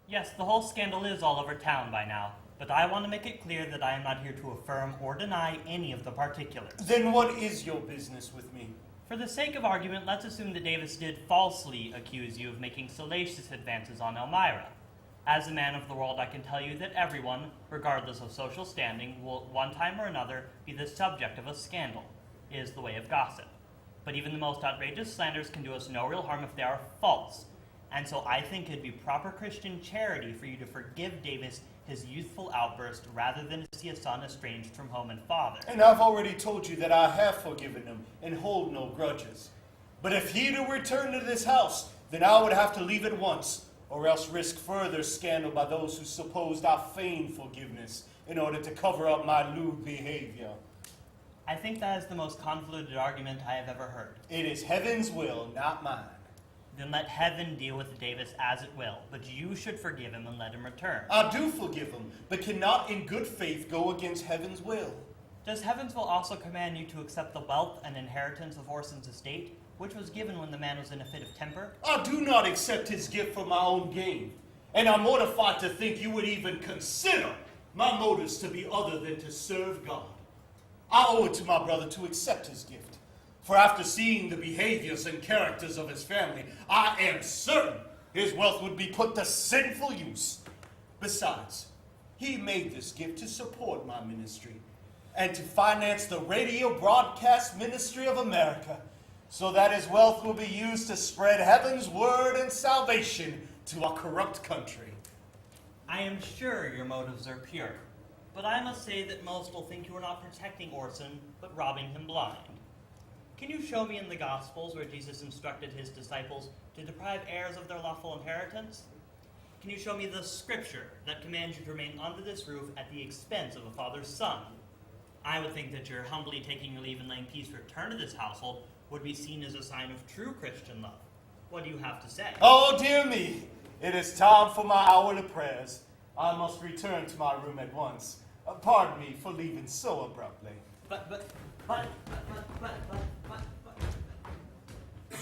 Yes, the whole scandal is all over town by now, but I want to make it clear that I am not here to affirm or deny any of the particulars. Then what is your business with me? For the sake of argument, let's assume that Davis did falsely accuse you of making salacious advances on Elmira. As a man of the world, I can tell you that everyone, regardless of social standing, will at one time or another be the subject of a scandal. It is the way of gossip. But even the most outrageous slanders can do us no real harm if they are false. And so I think it'd be proper Christian charity for you to forgive Davis his youthful outburst rather than to see a son estranged from home and father. And I've already told you that I have forgiven him and hold no grudges. But if he to return to this house, then I would have to leave at once, or else risk further scandal by those who supposed I feigned forgiveness in order to cover up my lewd behavior. I think that is the most convoluted argument I have ever heard. It is heaven's will, not mine. Then let heaven deal with Davis as it will, but you should forgive him and let him return. I do forgive him, but cannot in good faith go against heaven's will. Does heaven's will also command you to accept the wealth and inheritance of Orson's estate, which was given when the man was in a fit of temper? I do not accept his gift for my own gain, and I'm mortified to think you would even consider my motives to be other than to serve God. I owe it to my brother to accept his gift. For after seeing the behaviors and characters of his family, I am certain his wealth would be put to sinful use. Besides, he made this gift to support my ministry and to finance the radio broadcast ministry of America, so that his wealth will be used to spread heaven's word and salvation to a corrupt country. I am sure your motives are pure, but I must say that most will think you are not protecting Orson, but robbing him blind. Can you show me in the Gospels where Jesus instructed his disciples to deprive heirs of their lawful inheritance? Can you show me the scripture that commands you to remain under this roof at the expense of a father's son? I would think that your humbly taking your leave and laying peace return to this household would be seen as a sign of true Christian love. What do you have to say? Oh, dear me. It is time for my hour of prayers. I must return to my room at once. Pardon me for leaving so abruptly. But,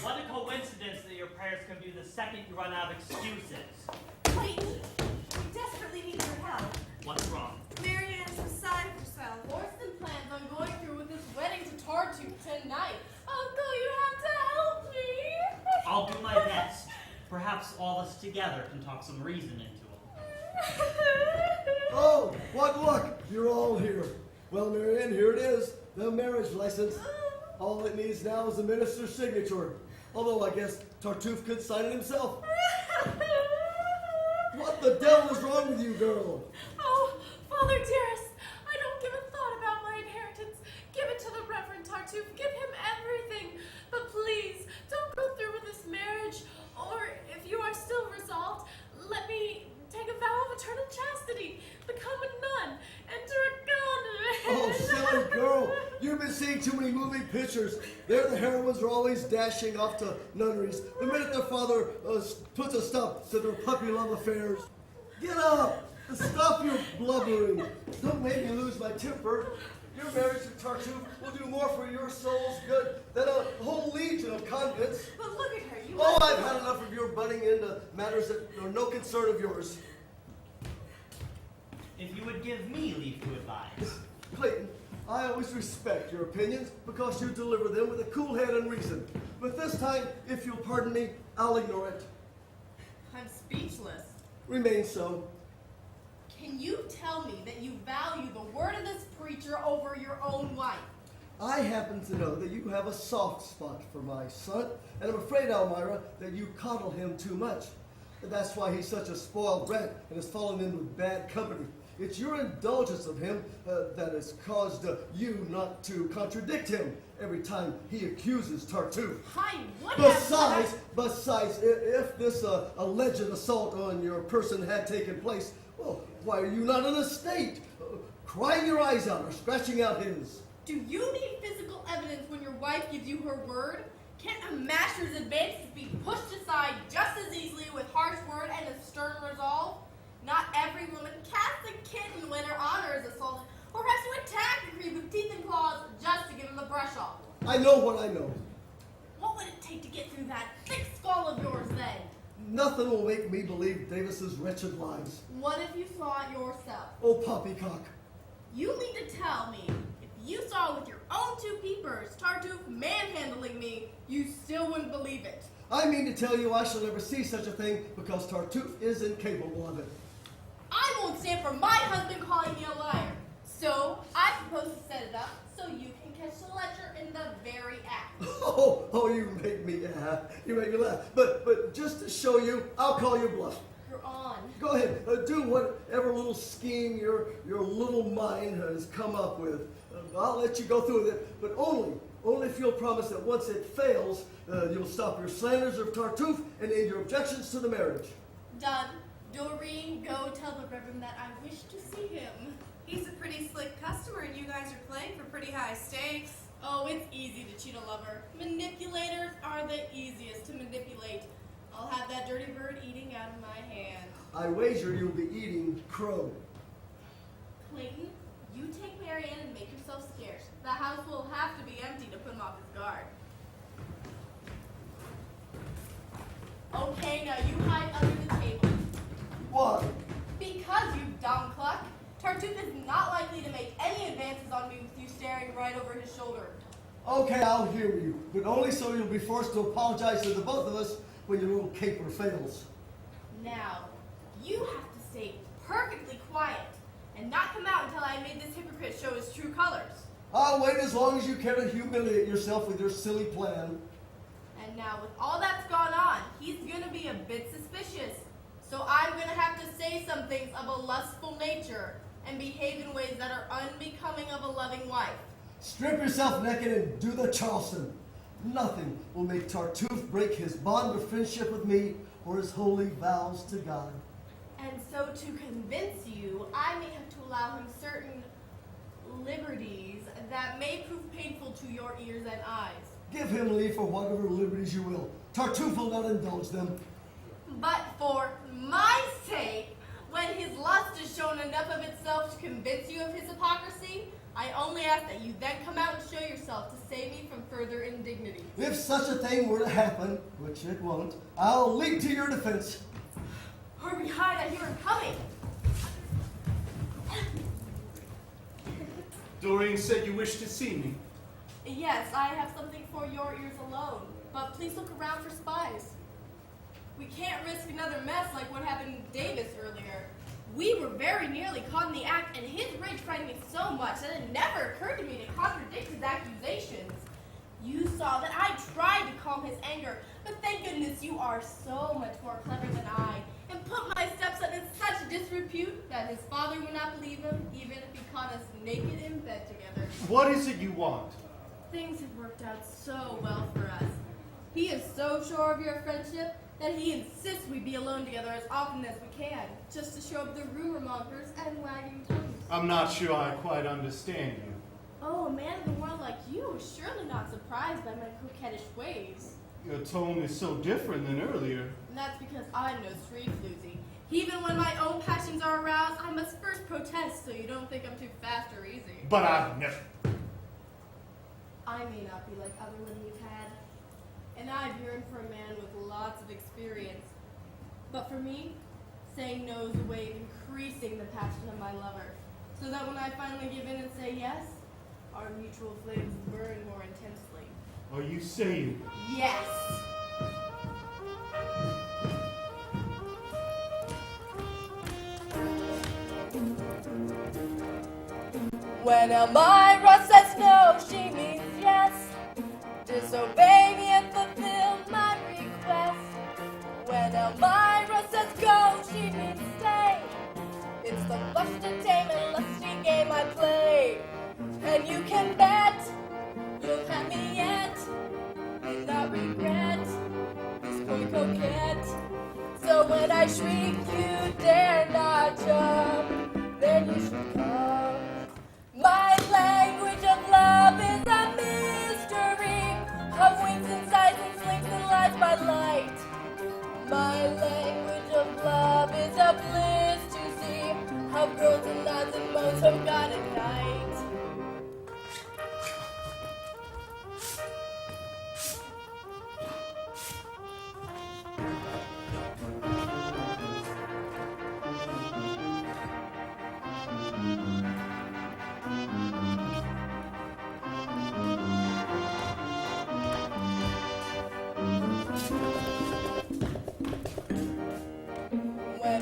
what a coincidence that your prayers come due the second you run out of excuses. Clayton, we desperately need your help. What's wrong? Marianne is beside herself. Orson plans on going through with his wedding to Tartuffe tonight. Uncle, you have to help me. I'll do my best. Perhaps all of us together can talk some reason into him. Oh, what luck! You're all here. Well, Marianne, here it is, the marriage license. All it needs now is the minister's signature. Although I guess Tartuffe could sign it himself. What the devil is wrong with you, girl? Oh, Father dearest, I don't give a thought about my inheritance. Give it to the Reverend Tartuffe. Give him everything. But please, don't go through with this marriage. Or if you are still resolved, let me take a vow of eternal chastity. Become a nun. Enter a convent. Oh, silly girl. You've been seeing too many moving pictures. There the heroines are always dashing off to nunneries the minute their father puts a stop to their puppy love affairs. Get up. Stop your blubbering. Don't make me lose my temper. Your marriage to Tartuffe will do more for your soul's good than a whole legion of convents. But look at her. Oh, I've had enough of your butting into matters that are no concern of yours. If you would give me leave to advise. Clayton, I always respect your opinions because you deliver them with a cool head and reason. But this time, if you'll pardon me, I'll ignore it. I'm speechless. Remain so. Can you tell me that you value the word of this preacher over your own wife? I happen to know that you have a soft spot for my son, and I'm afraid, Elmira, that you coddle him too much. And that's why he's such a spoiled brat and has fallen in with bad company. It's your indulgence of him that has caused you not to contradict him every time he accuses Tartuffe. I would Besides, if this alleged assault on your person had taken place, well, why are you not in a state, crying your eyes out or scratching out his? Do you need physical evidence when your wife gives you her word? Can't a master's advances be pushed aside just as easily with harsh word and a stern resolve? Not every woman casts a kitten when her honor is assaulted, or has to attack the creep with teeth and claws just to give him the brush off. I know what I know. What would it take to get through that thick skull of yours then? Nothing will make me believe Davis's wretched lies. What if you saw it yourself? Oh, poppycock. You mean to tell me, if you saw with your own two peepers Tartuffe manhandling me, you still wouldn't believe it? I mean to tell you I shall never see such a thing because Tartuffe is incapable of it. I won't stand for my husband calling me a liar. So I propose to set it up so you can catch the ledger in the very act. Oh, you make me laugh. You make me laugh. But just to show you, I'll call your bluff. You're on. Go ahead, do whatever little scheme your little mind has come up with. I'll let you go through with it, but only if you'll promise that once it fails, you'll stop your slanders of Tartuffe and end your objections to the marriage. Done. Doreen, go tell the Reverend that I wish to see him. He's a pretty slick customer, and you guys are playing for pretty high stakes. Oh, it's easy to cheat a lover. Manipulators are the easiest to manipulate. I'll have that dirty bird eating out of my hand. I wager you'll be eating crow. Clayton, you take Marianne and make yourself scarce. The house will have to be empty to put him off his guard. Okay, now you hide under the table. Why? Because, you dumb cluck, Tartuffe is not likely to make any advances on me with you staring right over his shoulder. Okay, I'll hear you, but only so you'll be forced to apologize to the both of us when your little caper fails. Now, you have to stay perfectly quiet and not come out until I made this hypocrite show his true colors. I'll wait as long as you care to humiliate yourself with your silly plan. And now, with all that's gone on, he's gonna be a bit suspicious. So I'm gonna have to say some things of a lustful nature and behave in ways that are unbecoming of a loving wife. Strip yourself naked and do the Charleston. Nothing will make Tartuffe break his bond of friendship with me or his holy vows to God. And so to convince you, I may have to allow him certain liberties that may prove painful to your ears and eyes. Give him leave for whatever liberties you will. Tartuffe will not indulge them. But for my sake, when his lust has shown enough of itself to convince you of his hypocrisy, I only ask that you then come out and show yourself to save me from further indignity. If such a thing were to happen, which it won't, I'll leap to your defense. Hurry, hide, I hear him coming. Doreen said you wished to see me. Yes, I have something for your ears alone, but please look around for spies. We can't risk another mess like what happened to Davis earlier. We were very nearly caught in the act, and his rage frightened me so much that it never occurred to me to contradict his accusations. You saw that I tried to calm his anger, but thank goodness you are so much more clever than I, and put my stepson in such disrepute that his father would not believe him, even if he caught us naked in bed together. What is it you want? Things have worked out so well for us. He is so sure of your friendship that he insists we be alone together as often as we can, just to show up the rumor mongers and wagging tongues. I'm not sure I quite understand you. Oh, a man of the world like you is surely not surprised by my coquettish ways. Your tone is so different than earlier. And that's because I'm no street floozy. Even when my own passions are aroused, I must first protest so you don't think I'm too fast or easy. But I've never... I may not be like other women you've had, and I've yearned for a man with lots of experience. But for me, saying no is a way of increasing the passion of my lover, so that when I finally give in and say yes, our mutual flames burn more intensely. Are you saying... Yes! When Elmira says no, she means yes. Disobey me and fulfill my request. When Elmira says go, she means stay. It's the flush to tame and lusty game I play. And you can bet you'll have me yet and not regret this coy coquette. So when I shriek, you dare not jump, then you should come. My language of love is a mystery of winks and sighs and slinks and lies by light. My language of love is a bliss to see of groans and nods and moans from God at night.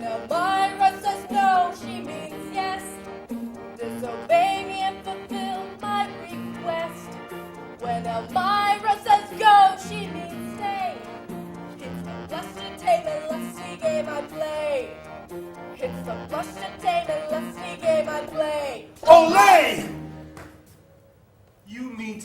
When Elmira says no, she means yes. Disobey me and fulfill my request. When Elmira says go, she means stay. It's the blush to tame and lusty game I play. It's the blush to tame and lusty game I play. Olay!